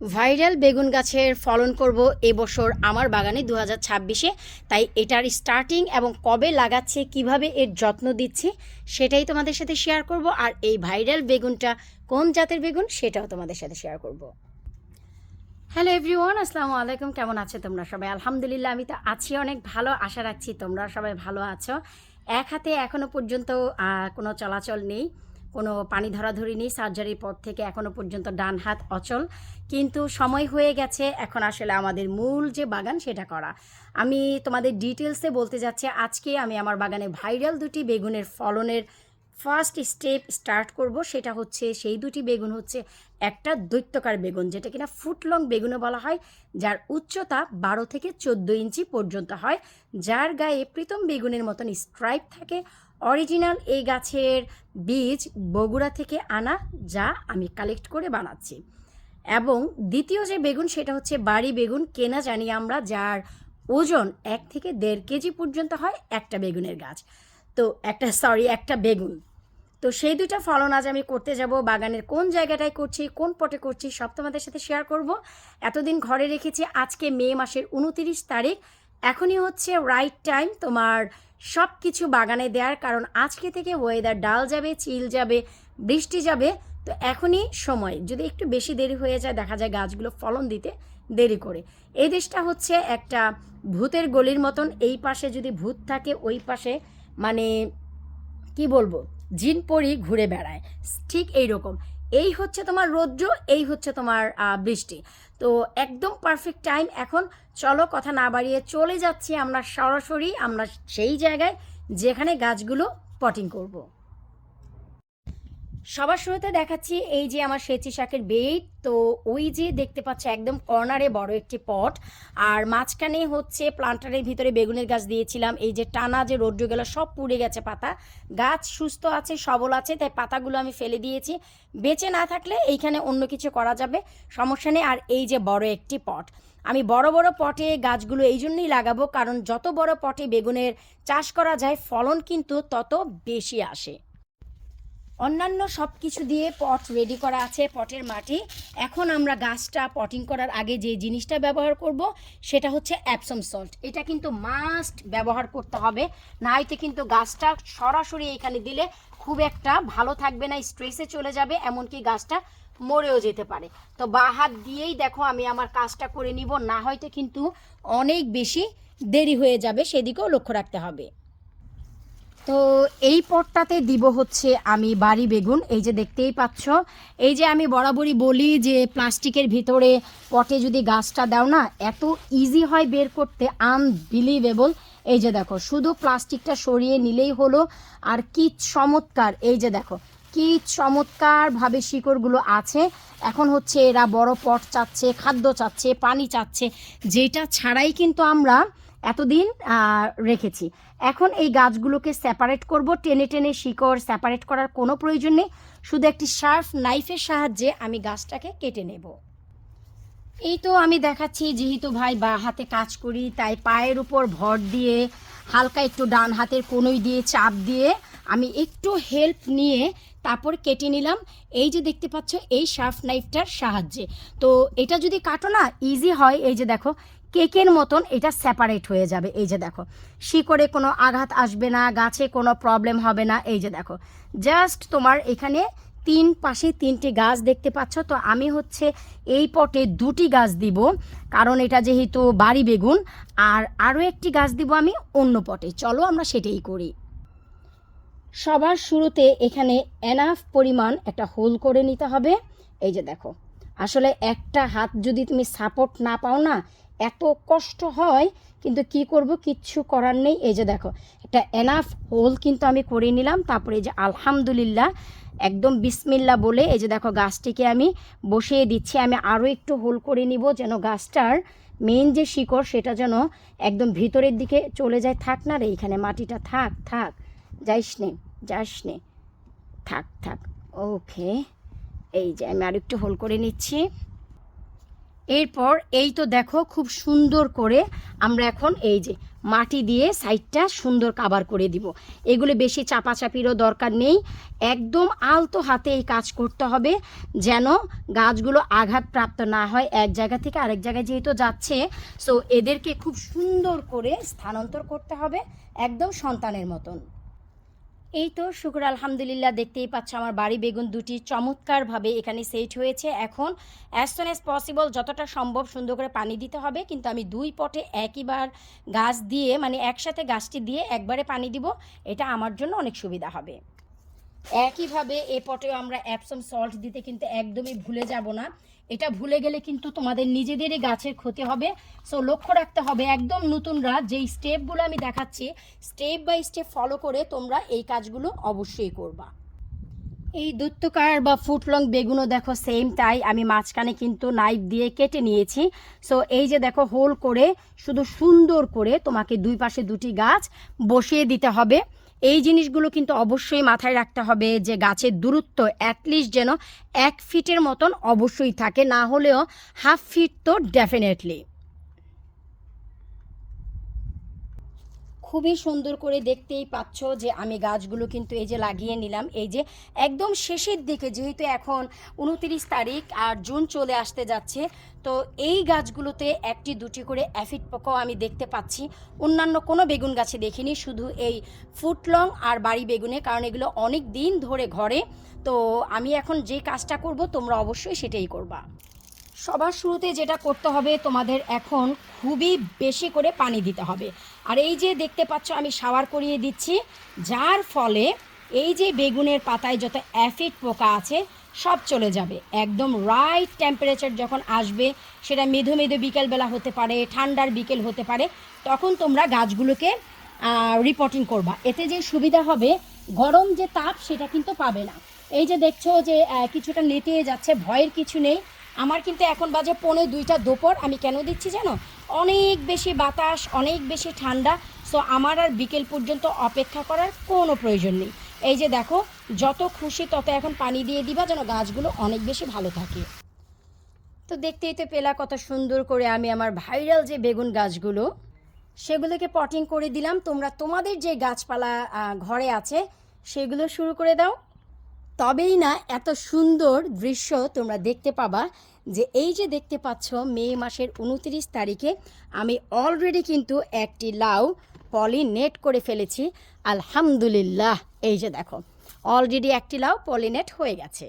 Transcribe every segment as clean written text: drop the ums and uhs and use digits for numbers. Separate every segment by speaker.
Speaker 1: Viral বেগুন গাছের ফলন করব এবছর আমার বাগানে 2026-এ। তাই এটার স্টার্টিং এবং কবে লাগাচ্ছে, কিভাবে এর যত্ন দিচ্ছি সেটাই তোমাদের সাথে শেয়ার করব। আর এই ভাইরাল বেগুনটা কোন জাতের বেগুন সেটাও তোমাদের সাথে শেয়ার করব। হ্যালো এভরিওয়ান, আসসালামু আলাইকুম। কেমন আছো তোমরা সবাই? আলহামদুলিল্লাহ, আমি তো আছি অনেক ভালো। আশা রাখছি তোমরা সবাই ভালো আছো। এক হাতে এখনও পর্যন্ত কোনো চলাচল নেই, কোনো পানি ধরাধরি নেই। সার্জারির পর থেকে এখনও পর্যন্ত ডান হাত অচল, কিন্তু সময় হয়ে গেছে এখন আসলে আমাদের মূল যে বাগান সেটা করা। আমি তোমাদের ডিটেলসে বলতে যাচ্ছি। আজকে আমি আমার বাগানে ভাইরাল দুটি বেগুনের ফলনের ফার্স্ট স্টেপ স্টার্ট করব। সেটা হচ্ছে, সেই দুটি বেগুন হচ্ছে একটা দৈত্যকার বেগুন, যেটা কিনা ফুটলং বেগুনও বলা হয়, যার উচ্চতা 12 থেকে 14 ইঞ্চি পর্যন্ত হয়, যার গায়ে প্রীতম বেগুনের মতন স্ট্রাইপ থাকে। অরিজিনাল এই গাছের বীজ বগুড়া থেকে আনা, যা আমি কালেক্ট করে বানাচ্ছি। এবং দ্বিতীয় যে বেগুন সেটা হচ্ছে বাড়ি বেগুন, কেনা জানি আমরা, যার ওজন 1 থেকে 1.5 কেজি পর্যন্ত হয় একটা বেগুনের গাছ। তো একটা বেগুন। তো সেই দুইটা ফলন আজ আমি করতে যাব। বাগানের কোন জায়গাটায় করছি, কোন পটে করছি, সব তোমাদের সাথে শেয়ার করব। এতদিন ঘরে রেখেছি, আজকে মে মাসের 29 তারিখ। এখনই হচ্ছে রাইট টাইম তোমার সব কিছু বাগানে দেওয়ার, কারণ আজকে থেকে ওয়েদার ডাল যাবে, চিল যাবে, বৃষ্টি যাবে। তো এখনই সময়, যদি একটু বেশি দেরি হয়ে যায় দেখা যায় গাছগুলো ফলন দিতে দেরি করে। এই দেশটা হচ্ছে একটা ভূতের গলির মতন, এই পাশে যদি ভূত থাকে ওই পাশে মানে কি বলবো, জিন পরি ঘুরে বেড়ায়, ঠিক এই রকম। এই হচ্ছে তোমার রৌদ্র, এই হচ্ছে তোমার বৃষ্টি। তো একদম পারফেক্ট টাইম এখন। চলো কথা না বাড়িয়ে চলে যাচ্ছি আমরা সরাসরি আমরা সেই জায়গায় যেখানে গাছগুলো পটিং করব। সবার শুরুতে দেখাচ্ছি এই যে আমার সেচি শাকের বেড। তো ওই যে দেখতে পাচ্ছ একদম কর্নারে বড় একটি পট, আর মাঝখানে হচ্ছে প্লান্টারের ভিতরে বেগুনের গাছ দিয়েছিলাম। এই যে টানা যে রৌদ্র গেল সব পুড়ে গেছে পাতা, গাছ সুস্থ আছে, সবল আছে, তাই পাতাগুলো আমি ফেলে দিয়েছি। বেঁচে না থাকলে এইখানে অন্য কিছু করা যাবে, সমস্যা নেই। আর এই যে বড় একটি পট, আমি বড় বড় পটে গাছগুলো এই জন্যই লাগাবো, কারণ যত বড় পটে বেগুনের চাষ করা যায় ফলন কিন্তু তত বেশি আসে। অন্যান্য সব কিছু দিয়ে পট রেডি করা আছে, পটের মাটি। এখন আমরা গাছটা পটিং করার আগে যে জিনিসটা ব্যবহার করব সেটা হচ্ছে অ্যাপসম সল্ট। এটা কিন্তু মাস্ট ব্যবহার করতে হবে, না হয়তো কিন্তু গাছটা সরাসরি এখানে দিলে খুব একটা ভালো থাকবে না, স্ট্রেসে চলে যাবে, এমনকি গাছটা মরেও যেতে পারে। তো বা হাত দিয়েই দেখো আমি আমার কাজটা করে নিব, না হয়তো কিন্তু অনেক বেশি দেরি হয়ে যাবে, সেদিকেও লক্ষ্য রাখতে হবে। তো এই পটটাতে দিব হচ্ছে আমি বাড়ি বেগুন। এই যে দেখতেই পাচ্ছ, এই যে আমি বরাবরই বলি যে প্লাস্টিকের ভিতরে পটে যদি গাছটা দাও না, এত ইজি হয় বের করতে, আনবিলিভেবল। এই যে দেখো, শুধু প্লাস্টিকটা সরিয়ে নিলেই হলো। আর কি চমৎকার, এই যে দেখো কি চমৎকারভাবে শিকড়গুলো আছে। এখন হচ্ছে এরা বড় পট চাচ্ছে, খাদ্য চাচ্ছে, পানি চাচ্ছে, যেটা ছাড়াই কিন্তু আমরা এতদিন রেখেছি। এখন এই গাছগুলোকে সেপারেট করব, টেনে টেনে শিকড় সেপারেট করার কোনো প্রয়োজন নেই, শুধু একটি শার্প নাইফের সাহায্যে আমি গাছটাকে কেটে নেব। এই তো আমি দেখাচ্ছি, যেহেতু ভাই বা হাতে কাজ করি তাই পায়ের উপর ভর দিয়ে হালকা একটু ডান হাতের কোনোই দিয়ে চাপ দিয়ে আমি একটু হেল্প নিয়ে তারপর কেটে নিলাম। এই যে দেখতে পাচ্ছ এই শার্প নাইফটার সাহায্যে। তো এটা যদি কাটো না ইজি হয়, এই যে দেখো কেকের মতন এটা সেপারেট হয়ে যাবে। এই যে দেখো শিকড়ে কোনো আঘাত আসবে না, গাছে কোনো প্রবলেম হবে না। এই যে দেখো জাস্ট তোমার এখানে পাশে 3টে গাছ দেখতে পাচ্ছ। তো আমি হচ্ছে এই পটে 2টি গাছ দিব, কারণ এটা যেহেতু বাড়ি বেগুন। আর আরও একটি গাছ দিব আমি অন্য পটে, চলো আমরা সেটাই করি। সবার শুরুতে এখানে এনাফ পরিমাণ একটা হোল করে নিতে হবে। এই যে দেখো, আসলে একটা হাত যদি তুমি সাপোর্ট না পাও না এত কষ্ট হয়, কিন্তু কি করব, কিচ্ছু করার নেই। এই যে দেখো একটা এনাফ হোল কিন্তু আমি করে নিলাম। তারপরে এই যে আলহামদুলিল্লাহ একদম বিসমিল্লা বলে এই যে দেখো গাছটিকে আমি বসিয়ে দিচ্ছি। আমি আরও একটু হোল করে নিব, যেন গাছটার মেন যে শিকড় সেটা যেন একদম ভিতরের দিকে চলে যায়। থাক না রে এখানে মাটিটা, থাক থাক, যাস নে, থাক। ওকে, এই যে আমি আর একটু হোল করে নিচ্ছি। এরপর এই তো দেখো খুব সুন্দর করে আমরা এখন এই যে মাটি দিয়ে সাইডটা সুন্দর কাভার করে দিব। এগুলো বেশি চাপাচাপিরও দরকার নেই, একদম আলতো হাতে এই কাজ করতে হবে যেন গাছগুলো আঘাতপ্রাপ্ত না হয় এক জায়গা থেকে আরেক জায়গায় যেহেতু যাচ্ছে। সো এদেরকে খুব সুন্দর করে স্থানান্তর করতে হবে একদম সন্তানের মতন। এই তো শুকর আলহামদুলিল্লাহ, দেখতেই পাচ্ছ আমার বাড়ি বেগুন দুটি চমৎকারভাবে এখানে সেট হয়েছে। এখন অ্যাজ সুন অ্যাজ পসিবল যতটা সম্ভব সুন্দর করে পানি দিতে হবে, কিন্তু আমি 2 পটে একইবার গাছ দিয়ে মানে একসাথে গাছটি দিয়ে একবারে পানি দিব, এটা আমার জন্য অনেক সুবিধা হবে। একইভাবে এ পটেও আমরা অ্যাপসম সল্ট দিতে কিন্তু একদমই ভুলে যাব না, এটা ভুলে গেলে কিন্তু তোমাদের নিজেদেরই গাছের ক্ষতি হবে। সো লক্ষ্য রাখতে হবে একদম নতুনরা যেই স্টেপগুলো আমি দেখাচ্ছি স্টেপ বাই স্টেপ ফলো করে তোমরা এই কাজগুলো অবশ্যই করবা। এই দৈত্যকার বা ফুটলং বেগুনও দেখো সেম তাই, আমি মাঝখানে কিন্তু নাইফ দিয়ে কেটে নিয়েছি। সো এই যে দেখো হোল করে শুধু সুন্দর করে তোমাকে দুই পাশে দুটি গাছ বসিয়ে দিতে হবে। এই জিনিসগুলো কিন্তু অবশ্যই মাথায় রাখতে হবে যে গাছের দূরত্ব অ্যাটলিস্ট যেন 1 ফিটের মতন অবশ্যই থাকে, না হলেও 1/2 ফিট তো ডেফিনেটলি। খুবই সুন্দর করে দেখতেই পাচ্ছ যে আমি গাছগুলো কিন্তু এই যে লাগিয়ে নিলাম। এই যে একদম শেষের দিকে, যেহেতু এখন 29 তারিখ আর জুন চলে আসতে যাচ্ছে, তো এই গাছগুলোতে 1টি 2টি করে অ্যাফিড পোকাও আমি দেখতে পাচ্ছি। অন্যান্য কোনো বেগুন গাছে দেখিনি, শুধু এই ফুটলং আর বাড়ি বেগুনে, কারণ এগুলো অনেক দিন ধরে ঘরে। তো আমি এখন যে কাজটা করব তোমরা অবশ্যই সেটাই করবা। সবার শুরুতে যেটা করতে হবে তোমাদের এখন খুবই বেশি করে পানি দিতে হবে। আর এই যে দেখতে পাচ্ছ আমি শাওয়ার করিয়ে দিচ্ছি, যার ফলে এই যে বেগুনের পাতায় যত অ্যাফিড পোকা আছে সব চলে যাবে। একদম রাইট টেম্পারেচার যখন আসবে, সেটা মৃদু মৃদু বিকেলবেলা হতে পারে, ঠান্ডার বিকেল হতে পারে, তখন তোমরা গাছগুলোকে রিপোর্টিং করবা। এতে যে সুবিধা হবে গরম যে তাপ সেটা কিন্তু পাবে না। এই যে দেখছো যে কিছুটা নেতিয়ে যাচ্ছে, ভয়ের কিছু নেই। আমার কিন্তু এখন বাজে 1:45 দুপুর। আমি কেন দিচ্ছি জানো? অনেক বেশি বাতাস, অনেক বেশি ঠান্ডা। সো আমার আর বিকেল পর্যন্ত অপেক্ষা করার কোনো প্রয়োজন নেই। এই যে দেখো যত খুশি তত এখন পানি দিয়ে দিবা যেন গাছগুলো অনেক বেশি ভালো থাকে। তো দেখতেই তো পেলা কত সুন্দর করে আমি আমার ভাইরাল যে বেগুন গাছগুলো সেগুলোকে পটিং করে দিলাম। তোমরা তোমাদের যে গাছপালা ঘরে আছে সেগুলো শুরু করে দাও, তবেই না এত সুন্দর দৃশ্য তোমরা দেখতে পাবা। যে এই যে দেখতে পাচ্ছ মে মাসের 29 তারিখে আমি অলরেডি কিন্তু একটি লাউ পলিনেট করে ফেলেছি আলহামদুলিল্লাহ। এই যে দেখো অলরেডি একটি লাউ পলিনেট হয়ে গেছে।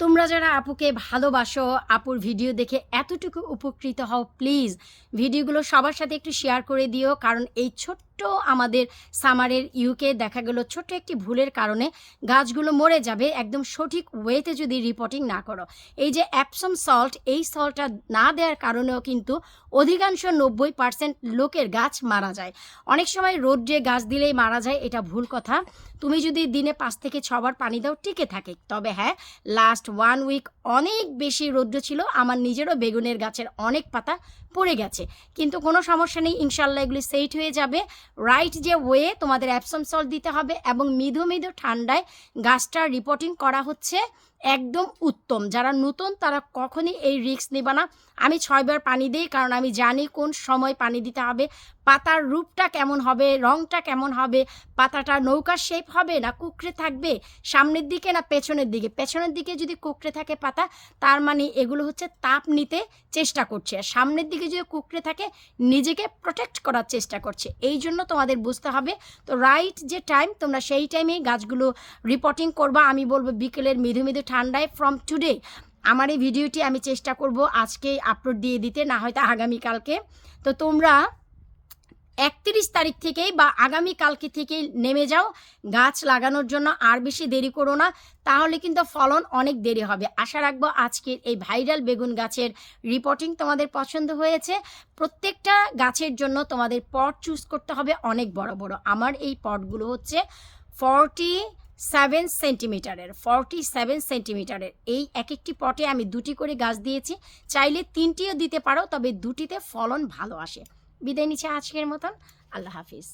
Speaker 1: তোমরা যারা আপুকে ভালোবাসো, আপুর ভিডিও দেখে এতটুকু উপকৃত হও, প্লিজ ভিডিওগুলো সবার সাথে একটু শেয়ার করে দিও। কারণ এই ছোট্ট আমাদের সামারের ইউকে দেখা গেল ছোট্ট একটি ভুলের কারণে গাছগুলো মরে যাবে একদম সঠিক ওয়েতে যদি রিপোর্টিং না করো। এই যে অ্যাপসম সল্ট, এই সল্টটা না দেওয়ার কারণেও কিন্তু অধিকাংশ 90% লোকের গাছ মারা যায়। অনেক সময় রোদ্রে গাছ দিলেই মারা যায়, এটা ভুল কথা। তুমি যদি দিনে 5 থেকে 6 বার পানি দাও টিকে থাকে। তবে হ্যাঁ, লাস্ট 1 উইক অনেক বেশি রৌদ্র ছিল, আমার নিজেরও বেগুনের গাছের অনেক পাতা পড়ে গেছে, কিন্তু কোনো সমস্যা নেই, ইনশাল্লাহ এগুলি সেট হয়ে যাবে। রাইট যে ওয়ে তোমাদের অ্যাপসম সল্ট দিতে হবে এবং মৃদু মৃদু ঠান্ডায় গাছটার রিপোর্টিং করা হচ্ছে একদম উত্তম। যারা নতুন তারা কখনই এই রিস্ক নেবে না। আমি 6 বার পানি দিই, কারণ আমি জানি কোন সময় পানি দিতে হবে, পাতার রূপটা কেমন হবে, রংটা কেমন হবে, পাতাটা নৌকার শেপ হবে না কুকড়ে থাকবে, সামনের দিকে না পেছনের দিকে। পেছনের দিকে যদি কুকড়ে থাকে পাতা, তার মানে এগুলো হচ্ছে তাপ নিতে চেষ্টা করছে। আর সামনের দিকে যদি কুকড়ে থাকে নিজেকে প্রোটেক্ট করার চেষ্টা করছে। এই জন্য তোমাদের বুঝতে হবে। তো রাইট যে টাইম তোমরা সেই টাইমেই গাছগুলো রিপোর্টিং করবা। আমি বলবো বিকেলের মৃদু মৃদু ঠান্ডায় ফ্রম টুডে। আমার এই ভিডিওটি আমি চেষ্টা করব আজকেই আপলোড দিয়ে দিতে, না হয়তো আগামীকালকে। তো তোমরা 31 তারিখ থেকেই বা আগামীকালকে থেকেই নেমে যাও গাছ লাগানোর জন্য, আর বেশি দেরি করো না, তাহলে কিন্তু ফলন অনেক দেরি হবে। আশা রাখবো আজকের এই ভাইরাল বেগুন গাছের রিপোর্টিং তোমাদের পছন্দ হয়েছে। প্রত্যেকটা গাছের জন্য তোমাদের পট চুজ করতে হবে অনেক বড় বড়। আমার এই পটগুলো হচ্ছে 47 সেন্টিমিটারের, 47 সেন্টিমিটারের। এই এক একটি পটে আমি 2টি করে গাছ দিয়েছি, চাইলে 3টিও দিতে পারো, তবে 2টিতে ফলন ভালো আসে। বিদায় নিচ্ছে আজকের মতন, আল্লাহ হাফিজ।